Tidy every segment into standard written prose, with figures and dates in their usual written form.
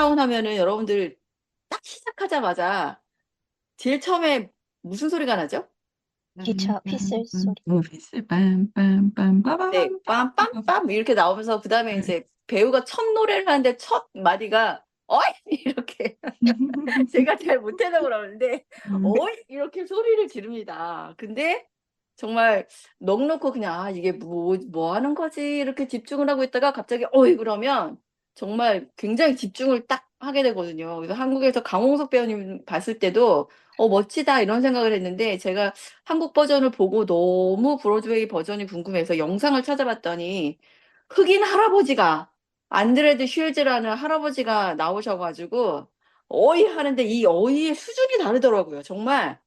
타운 하면은 여러분들 딱 시작하자마자 제일 처음에 무슨 소리가 나죠? 기차 휘슬 소리. 네, 빰빰빰 이렇게 나오면서 그 다음에 이제 배우가 첫 노래를 하는데 첫 마디가 어이 이렇게 제가 잘 못해서 그러는데 어이 이렇게 소리를 지릅니다. 근데 정말 넋 놓고 그냥 아 이게 뭐 하는 거지 이렇게 집중을 하고 있다가 갑자기 어이 그러면 정말 굉장히 집중을 딱 하게 되거든요. 그래서 한국에서 강홍석 배우님 봤을 때도 멋지다 이런 생각을 했는데 제가 한국 버전을 보고 너무 브로드웨이 버전이 궁금해서 영상을 찾아봤더니 흑인 할아버지가 안드레드 쉴즈라는 할아버지가 나오셔가지고 어이 하는데 이 어이의 수준이 다르더라고요. 정말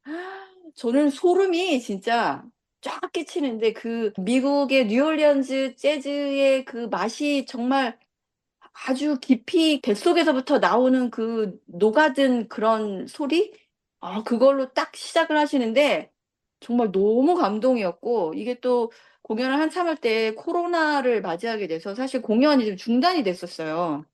저는 소름이 진짜 쫙 끼치는데 그 미국의 뉴올리언즈 재즈의 그 맛이 정말 아주 깊이 뱃속에서부터 나오는 그 녹아든 그런 소리? 그걸로 딱 시작을 하시는데 정말 너무 감동이었고 이게 또 공연을 한참 할 때 코로나를 맞이하게 돼서 사실 공연이 좀 중단이 됐었어요.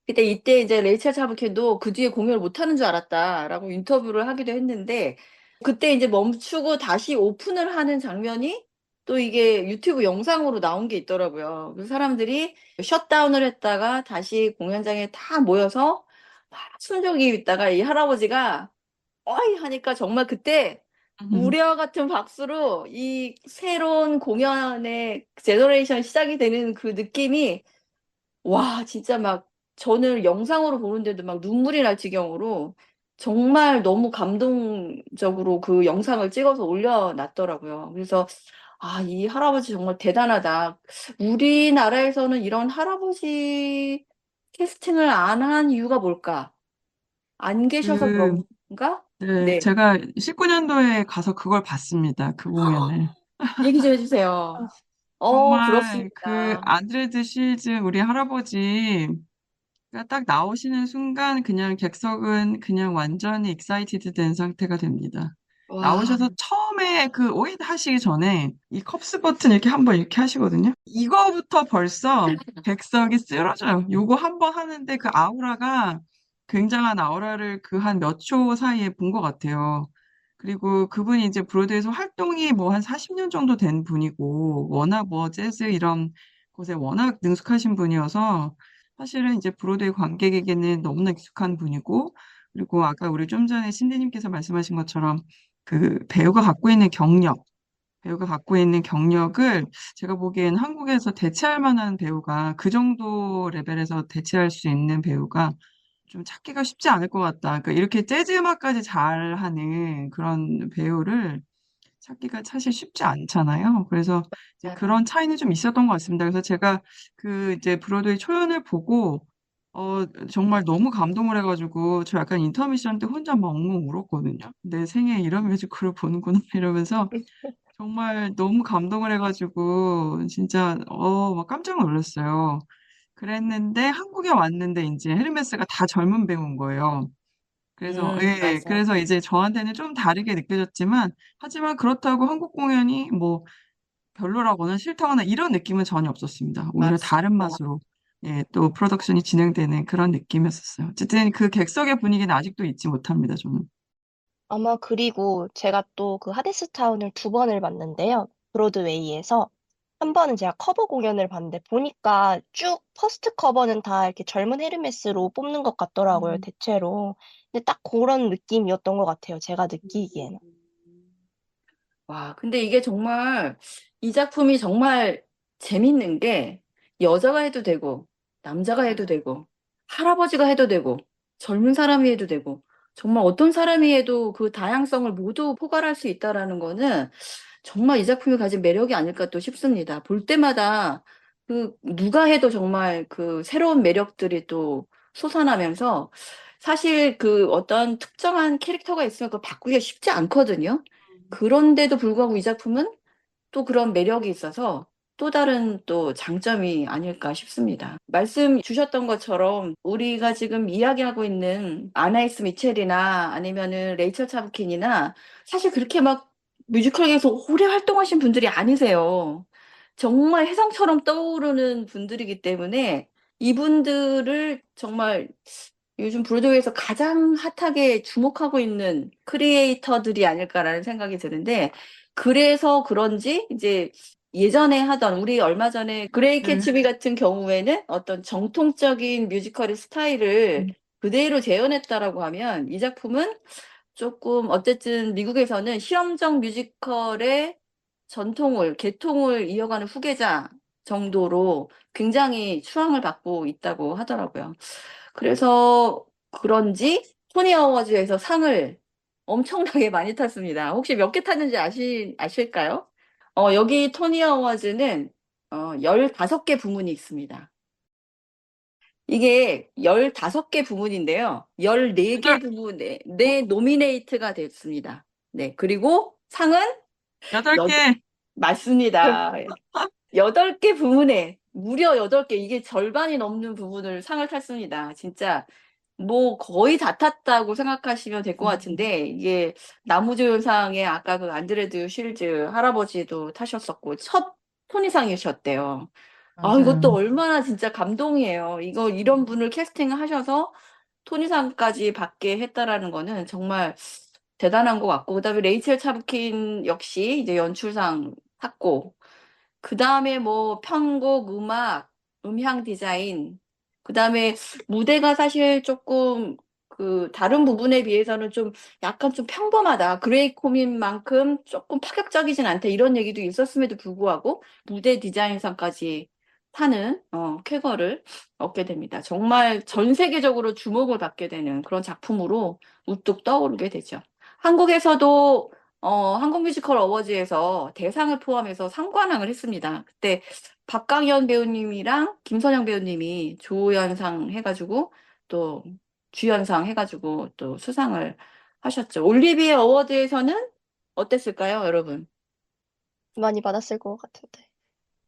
그때 이때 이제 레이첼 차브킨도 그 뒤에 공연을 못 하는 줄 알았다라고 인터뷰를 하기도 했는데 그때 이제 멈추고 다시 오픈을 하는 장면이 또 이게 유튜브 영상으로 나온 게 있더라고요. 그래서 사람들이 셧다운을 했다가 다시 공연장에 다 모여서 막 숨죽이고 있다가 이 할아버지가 어이 하니까 정말 그때 우리와 같은 박수로 이 새로운 공연의 제너레이션 시작이 되는 그 느낌이 와, 진짜 막 저는 영상으로 보는데도 막 눈물이 날 지경으로 정말 너무 감동적으로 그 영상을 찍어서 올려놨더라고요. 그래서 이 할아버지 정말 대단하다. 우리나라에서는 이런 할아버지 캐스팅을 안 한 이유가 뭘까? 안 계셔서 그, 그런가? 네, 네. 제가 19년도에 가서 그걸 봤습니다. 그 공연을. 얘기 좀 해주세요. 정말 그 부럽습니다. 안드레드 실즈 우리 할아버지가 딱 나오시는 순간 그냥 객석은 그냥 완전히 익사이티드 된 상태가 됩니다. 와, 나오셔서 처음에 그 오인 하시기 전에 이 컵스 버튼 이렇게 한번 이렇게 하시거든요. 이거부터 벌써 객석이 쓰러져요. 요거 한번 하는데 그 아우라가 굉장한 아우라를 그 한 몇 초 사이에 본 것 같아요. 그리고 그분이 이제 브로드에서 활동이 뭐 한 40년 정도 된 분이고 워낙 뭐 재즈 이런 곳에 워낙 능숙하신 분이어서 사실은 이제 브로드웨이 관객에게는 너무나 익숙한 분이고 그리고 아까 우리 좀 전에 신디님께서 말씀하신 것처럼 그 배우가 갖고 있는 경력을 제가 보기엔 한국에서 대체할 만한 배우가 그 정도 레벨에서 대체할 수 있는 배우가 좀 찾기가 쉽지 않을 것 같다. 그러니까 이렇게 재즈 음악까지 잘하는 그런 배우를 찾기가 사실 쉽지 않잖아요. 그래서 이제 맞아요. 그런 차이는 좀 있었던 것 같습니다. 그래서 제가 그 이제 브로드웨이 초연을 보고 정말 너무 감동을 해가지고 저 약간 인터미션 때 혼자 막 엉엉 울었거든요. 내 생에 이런 뮤지컬을 보는구나 이러면서 정말 너무 감동을 해가지고 진짜 막 깜짝 놀랐어요. 그랬는데 한국에 왔는데 이제 헤르메스가 다 젊은 배우인 거예요. 그래서 예, 맞아요. 그래서 이제 저한테는 좀 다르게 느껴졌지만 하지만 그렇다고 한국 공연이 뭐 별로라거나 싫다거나 이런 느낌은 전혀 없었습니다. 오히려 다른 맞습니다. 맛으로 예, 또 프로덕션이 진행되는 그런 느낌이었었어요. 어쨌든 그 객석의 분위기는 아직도 잊지 못합니다, 저는. 아마 그리고 제가 또 그 하데스타운을 두 번을 봤는데요. 브로드웨이에서. 한 번은 제가 커버 공연을 봤는데 보니까 쭉 퍼스트 커버는 다 이렇게 젊은 헤르메스로 뽑는 것 같더라고요, 음. 대체로. 근데 딱 그런 느낌이었던 것 같아요, 제가 느끼기에는. 와, 근데 이게 정말 이 작품이 정말 재밌는 게 여자가 해도 되고 남자가 해도 되고 할아버지가 해도 되고 젊은 사람이 해도 되고 정말 어떤 사람이 해도 그 다양성을 모두 포괄할 수 있다라는 거는 정말 이 작품이 가진 매력이 아닐까 또 싶습니다. 볼 때마다 그 누가 해도 정말 그 새로운 매력들이 또 솟아나면서 사실 그 어떤 특정한 캐릭터가 있으면 그걸 바꾸기가 쉽지 않거든요. 그런데도 불구하고 이 작품은 또 그런 매력이 있어서 또 다른 또 장점이 아닐까 싶습니다. 말씀 주셨던 것처럼 우리가 지금 이야기하고 있는 아나이스 미첼이나 아니면은 레이첼 차브킨이나 사실 그렇게 막 뮤지컬계에서 오래 활동하신 분들이 아니세요. 정말 혜성처럼 떠오르는 분들이기 때문에 이분들을 정말 요즘 브로드웨이에서 가장 핫하게 주목하고 있는 크리에이터들이 아닐까라는 생각이 드는데, 그래서 그런지 이제 예전에 하던, 우리 얼마 전에 그레이 네. 캐츠비 같은 경우에는 어떤 정통적인 뮤지컬의 스타일을 그대로 재현했다라고 하면, 이 작품은 조금 어쨌든 미국에서는 실험적 뮤지컬의 전통을, 계통을 이어가는 후계자 정도로 굉장히 추앙을 받고 있다고 하더라고요. 그래서 그런지 토니 어워즈에서 상을 엄청나게 많이 탔습니다. 혹시 몇 개 탔는지 아실까요? 여기 토니 어워즈는 15개 부문이 있습니다. 이게 15개 부문인데요. 14개 부문에 노미네이트가 됐습니다. 네. 그리고 상은 여덟 여, 개. 맞습니다. 8개 부문에 무려 8개, 이게 절반이 넘는 부분을 상을 탔습니다. 진짜 뭐 거의 다 탔다고 생각하시면 될 것 같은데, 이게 나무조연상에 아까 그 안드레드 쉴즈 할아버지도 타셨었고 첫 토니상이셨대요. 아, 이것도 맞아요. 얼마나 진짜 감동이에요. 이런 분을 캐스팅하셔서 토니상까지 받게 했다라는 거는 정말 대단한 것 같고, 그다음에 레이첼 차브킨 역시 이제 연출상 탔고, 그다음에 뭐 편곡, 음악, 음향 디자인, 그다음에 무대가 사실 조금 그 다른 부분에 비해서는 좀 약간 좀 평범하다. 그레이 코민만큼 조금 파격적이진 않다. 이런 얘기도 있었음에도 불구하고 무대 디자인상까지 타는 쾌거를 얻게 됩니다. 정말 전 세계적으로 주목을 받게 되는 그런 작품으로 우뚝 떠오르게 되죠. 한국에서도 한국 뮤지컬 어워즈에서 대상을 포함해서 상관왕을 했습니다. 그때 박강현 배우님이랑 김선영 배우님이 조연상 해가지고 또 주연상 해가지고 또 수상을 하셨죠. 올리비에 어워드에서는 어땠을까요, 여러분? 많이 받았을 것 같은데.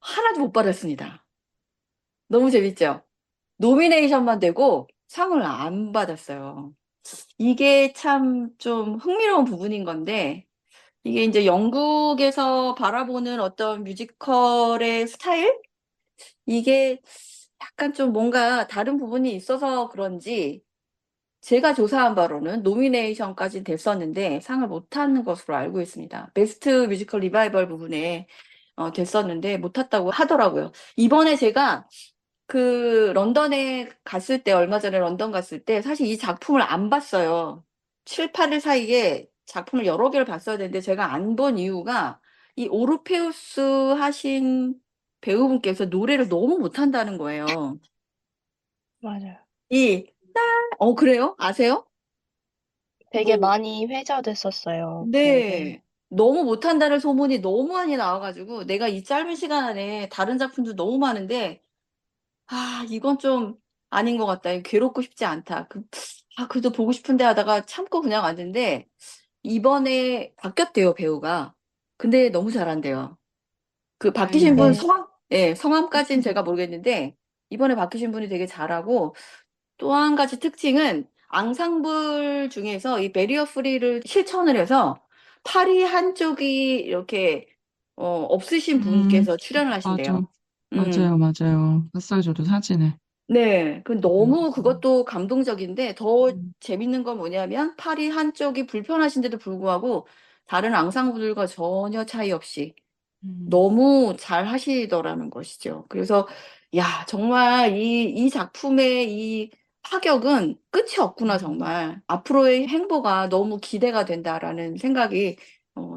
하나도 못 받았습니다. 너무 재밌죠? 노미네이션만 되고 상을 안 받았어요. 이게 참 좀 흥미로운 부분인 건데, 이게 이제 영국에서 바라보는 어떤 뮤지컬의 스타일? 이게 약간 좀 뭔가 다른 부분이 있어서 그런지, 제가 조사한 바로는 노미네이션까지 됐었는데 상을 못 타는 것으로 알고 있습니다. 베스트 뮤지컬 리바이벌 부분에 됐었는데 못 탔다고 하더라고요. 이번에 제가 그 런던에 갔을 때, 얼마 전에 런던 갔을 때 사실 이 작품을 안 봤어요. 7, 8일 사이에 작품을 여러 개를 봤어야 되는데 제가 안 본 이유가, 이 오르페우스 하신 배우분께서 노래를 너무 못한다는 거예요. 맞아요. 그래요? 아세요? 되게 뭐, 많이 회자됐었어요. 그 노래. 네. 너무 못한다는 소문이 너무 많이 나와가지고 내가 이 짧은 시간 안에 다른 작품도 너무 많은데, 이건 좀 아닌 것 같다. 괴롭고 싶지 않다. 그래도 보고 싶은데 하다가 참고 그냥 왔는데, 이번에 바뀌었대요, 배우가. 근데 너무 잘한대요. 그 바뀌신 분 다행이네요. 네, 성함, 예, 성함까지는 제가 모르겠는데, 이번에 바뀌신 분이 되게 잘하고, 또 한 가지 특징은 앙상블 중에서 이 베리어 프리를 실천을 해서 팔이 한쪽이 이렇게 없으신 음, 분께서 출연을 하신대요. 맞아. 음. 맞아요, 맞아요. 봤어요, 저도 사진을. 네, 너무 그것도 감동적인데, 더 음, 재밌는 건 뭐냐면 팔이 한쪽이 불편하신데도 불구하고 다른 앙상블들과 전혀 차이 없이 음, 너무 잘 하시더라는 것이죠. 그래서 야, 정말 이 작품의 이 파격은 끝이 없구나, 음, 정말. 앞으로의 행보가 너무 기대가 된다라는 생각이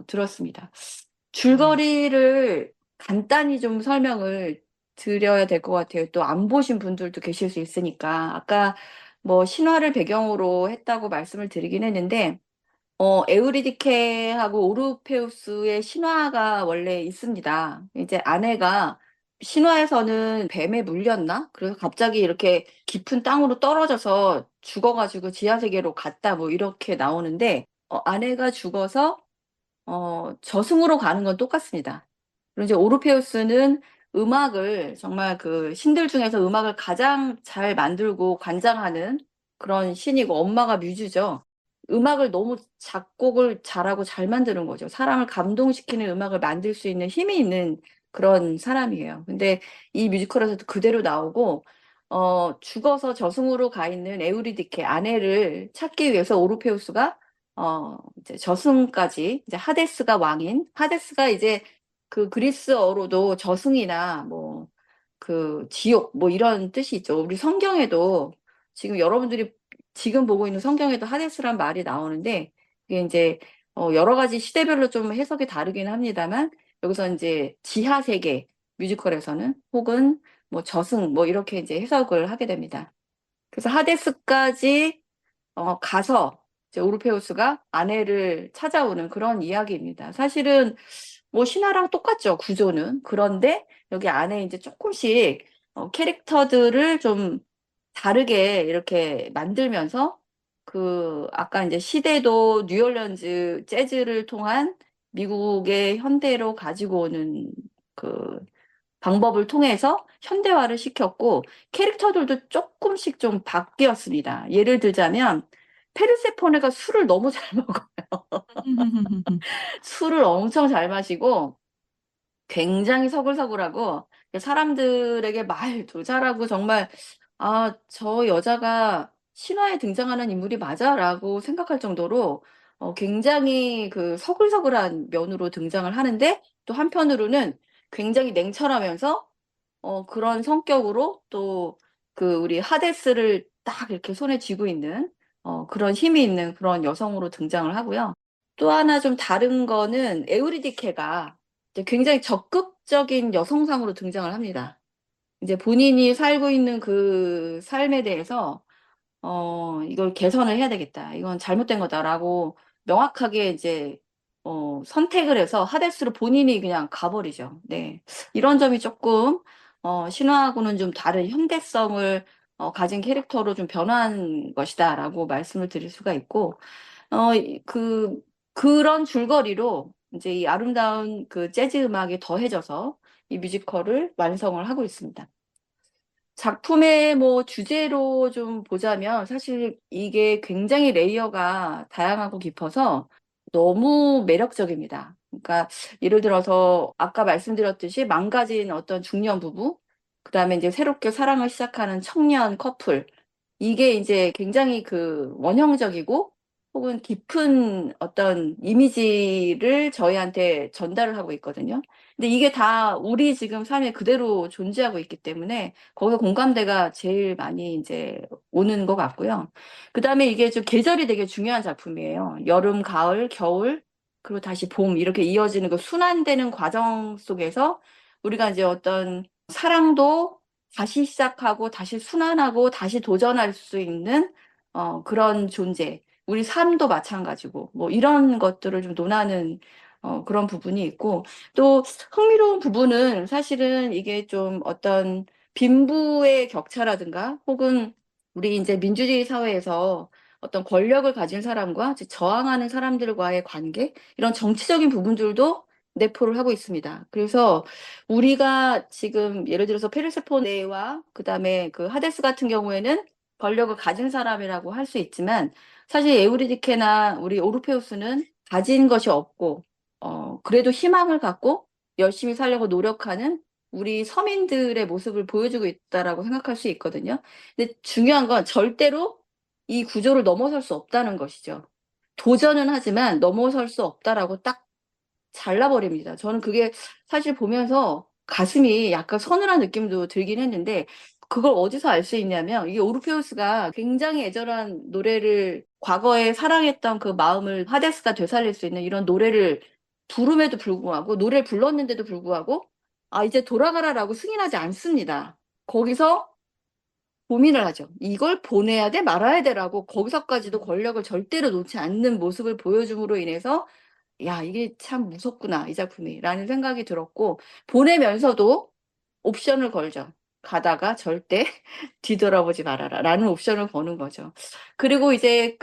들었습니다. 네. 줄거리를 간단히 좀 설명을 드려야 될 것 같아요. 또 안 보신 분들도 계실 수 있으니까. 아까 뭐 신화를 배경으로 했다고 말씀을 드리긴 했는데, 에우리디케하고 오르페우스의 신화가 원래 있습니다. 이제 아내가 신화에서는 뱀에 물렸나? 그래서 갑자기 이렇게 깊은 땅으로 떨어져서 죽어가지고 지하세계로 갔다, 뭐 이렇게 나오는데, 아내가 죽어서 저승으로 가는 건 똑같습니다. 그리고 이제 오르페우스는 음악을, 정말 그 신들 중에서 음악을 가장 잘 만들고 관장하는 그런 신이고, 엄마가 뮤즈죠. 음악을 너무 작곡을 잘하고 잘 만드는 거죠. 사람을 감동시키는 음악을 만들 수 있는 힘이 있는 그런 사람이에요. 근데 이 뮤지컬에서도 그대로 나오고, 죽어서 저승으로 가 있는 에우리디케 아내를 찾기 위해서 오르페우스가 이제 저승까지 이제 하데스가 왕인 하데스가 이제 그 그리스어로도 저승이나 뭐 그 지옥 뭐 이런 뜻이 있죠. 우리 성경에도 지금 여러분들이 지금 보고 있는 성경에도 하데스란 말이 나오는데 이게 이제 여러 가지 시대별로 좀 해석이 다르긴 합니다만 여기서 이제 지하 세계 뮤지컬에서는 혹은 뭐 저승 뭐 이렇게 이제 해석을 하게 됩니다. 그래서 하데스까지 가서 이제 오르페우스가 아내를 찾아오는 그런 이야기입니다. 사실은 뭐 신화랑 똑같죠, 구조는. 그런데 여기 안에 이제 조금씩 캐릭터들을 좀 다르게 이렇게 만들면서 그 아까 이제 시대도 뉴올리언즈 재즈를 통한 미국의 현대로 가지고 오는 그 방법을 통해서 현대화를 시켰고 캐릭터들도 조금씩 좀 바뀌었습니다. 예를 들자면 페르세포네가 술을 너무 잘 먹어요. 술을 엄청 잘 마시고 굉장히 서글서글하고 사람들에게 말도 잘하고 정말 아, 저 여자가 신화에 등장하는 인물이 맞아라고 생각할 정도로 굉장히 그 서글서글한 면으로 등장을 하는데 또 한편으로는 굉장히 냉철하면서 그런 성격으로 또 그 우리 하데스를 딱 이렇게 손에 쥐고 있는 그런 힘이 있는 그런 여성으로 등장을 하고요. 또 하나 좀 다른 거는 에우리디케가 이제 굉장히 적극적인 여성상으로 등장을 합니다. 이제 본인이 살고 있는 그 삶에 대해서 이걸 개선을 해야 되겠다. 이건 잘못된 거다라고 명확하게 이제 선택을 해서 하데스로 본인이 그냥 가버리죠. 네. 이런 점이 조금 신화하고는 좀 다른 현대성을 가진 캐릭터로 좀 변화한 것이다라고 말씀을 드릴 수가 있고 그런 줄거리로 이제 이 아름다운 그 재즈 음악이 더해져서 이 뮤지컬을 완성을 하고 있습니다. 작품의 뭐 주제로 좀 보자면 사실 이게 굉장히 레이어가 다양하고 깊어서 너무 매력적입니다. 그러니까 예를 들어서 아까 말씀드렸듯이 망가진 어떤 중년 부부, 그다음에 이제 새롭게 사랑을 시작하는 청년 커플, 이게 이제 굉장히 그 원형적이고 혹은 깊은 어떤 이미지를 저희한테 전달을 하고 있거든요. 근데 이게 다 우리 지금 삶에 그대로 존재하고 있기 때문에 거기서 공감대가 제일 많이 이제 오는 것 같고요. 그다음에 이게 좀 계절이 되게 중요한 작품이에요. 여름, 가을, 겨울, 그리고 다시 봄 이렇게 이어지는 그 순환되는 과정 속에서 우리가 이제 어떤 사랑도 다시 시작하고 다시 순환하고 다시 도전할 수 있는 그런 존재. 우리 삶도 마찬가지고 뭐 이런 것들을 좀 논하는 그런 부분이 있고 또 흥미로운 부분은 사실은 이게 좀 어떤 빈부의 격차라든가 혹은 우리 이제 민주주의 사회에서 어떤 권력을 가진 사람과 이제 저항하는 사람들과의 관계 이런 정치적인 부분들도 내포를 하고 있습니다. 그래서 우리가 지금 예를 들어서 페르세포네와 그다음에 그 하데스 같은 경우에는 권력을 가진 사람이라고 할 수 있지만 사실 에우리디케나 우리 오르페우스는 가진 것이 없고 그래도 희망을 갖고 열심히 살려고 노력하는 우리 서민들의 모습을 보여주고 있다라고 생각할 수 있거든요. 근데 중요한 건 절대로 이 구조를 넘어설 수 없다는 것이죠. 도전은 하지만 넘어설 수 없다라고 딱 잘라버립니다. 저는 그게 사실 보면서 가슴이 약간 서늘한 느낌도 들긴 했는데 그걸 어디서 알 수 있냐면 이게 오르페우스가 굉장히 애절한 노래를 과거에 사랑했던 그 마음을 하데스가 되살릴 수 있는 이런 노래를 부름에도 불구하고 노래를 불렀는데도 불구하고 아 이제 돌아가라라고 승인하지 않습니다. 거기서 고민을 하죠. 이걸 보내야 돼 말아야 돼라고 거기서까지도 권력을 절대로 놓지 않는 모습을 보여줌으로 인해서 야, 이게 참 무섭구나, 이 작품이. 라는 생각이 들었고, 보내면서도 옵션을 걸죠. 가다가 절대 뒤돌아보지 말아라. 라는 옵션을 거는 거죠. 그리고 이제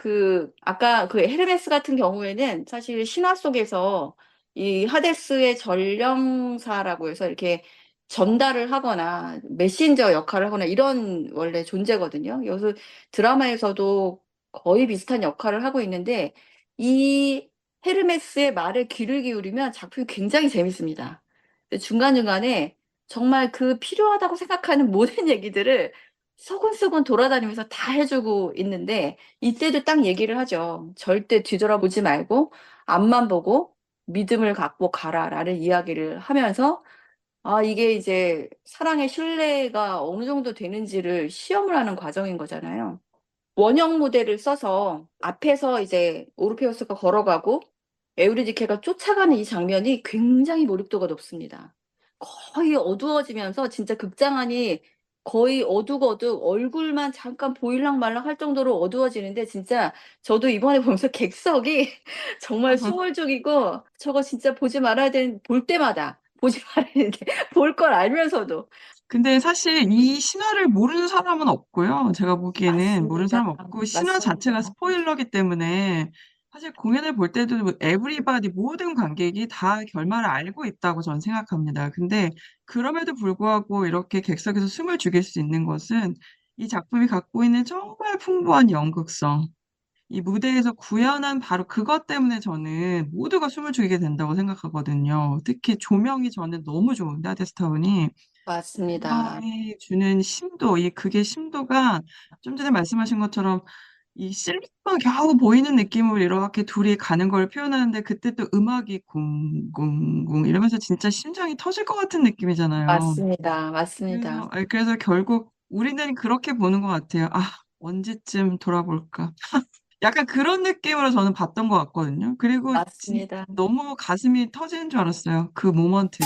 아까 그 헤르메스 같은 경우에는 사실 신화 속에서 이 하데스의 전령사라고 해서 이렇게 전달을 하거나 메신저 역할을 하거나 이런 원래 존재거든요. 여기서 드라마에서도 거의 비슷한 역할을 하고 있는데, 이 헤르메스의 말에 귀를 기울이면 작품이 굉장히 재밌습니다. 근데 중간중간에 정말 그 필요하다고 생각하는 모든 얘기들을 막 던져주는 거예요. 그래서 아, 이게 참 무섭구나, 이 작품이. 라는 생각이 들었고, 보내면서도 옵션을 걸죠. 가다가 절대 뒤돌아보지 말아라. 라는 옵션을 거는 거죠. 그리고 이제 서근서근 돌아다니면서 다 해주고 있는데 이때도 딱 얘기를 하죠. 절대 뒤돌아보지 말고 앞만 보고 믿음을 갖고 가라라는 이야기를 하면서 이게 이제 사랑의 신뢰가 어느 정도 되는지를 시험을 하는 과정인 거잖아요. 원형 모델을 써서 앞에서 이제 오르페우스가 걸어가고 에우리디케가 쫓아가는 이 장면이 굉장히 몰입도가 높습니다. 거의 어두워지면서 진짜 극장안이 거의 어둑어둑 얼굴만 잠깐 보일랑 말랑 할 정도로 어두워지는데 진짜 저도 이번에 보면서 객석이 정말 수월적이고 저거 진짜 보지 말아야 되는 볼 때마다 보지 말아야 되는데 볼 걸 알면서도 근데 사실 이 신화를 모르는 사람은 없고요. 제가 보기에는 모르는 맞습니다. 사람 없고 신화 자체가 맞습니다. 스포일러기 때문에 사실 공연을 볼 때도 뭐 에브리바디 모든 관객이 다 결말을 알고 있다고 저는 생각합니다. 근데 그럼에도 불구하고 이렇게 객석에서 숨을 죽일 수 있는 것은 이 작품이 갖고 있는 정말 풍부한 연극성, 이 무대에서 구현한 바로 그것 때문에 저는 모두가 숨을 죽이게 된다고 생각하거든요. 특히 조명이 저는 너무 좋은데 하데스타운이 맞습니다. 조명이 주는 심도, 이 극의 심도가 좀 전에 말씀하신 것처럼 이 실루엣만 겨우 보이는 느낌으로 이렇게 둘이 가는 걸 표현하는데 그때 또 음악이 쿵쿵쿵 이러면서 진짜 심장이 터질 것 같은 느낌이잖아요. 맞습니다. 맞습니다. 그래서 결국 우리는 그렇게 보는 것 같아요. 아, 언제쯤 돌아볼까? 약간 그런 느낌으로 저는 봤던 것 같거든요. 그리고 맞습니다. 너무 가슴이 터지는 줄 알았어요. 그 모먼트.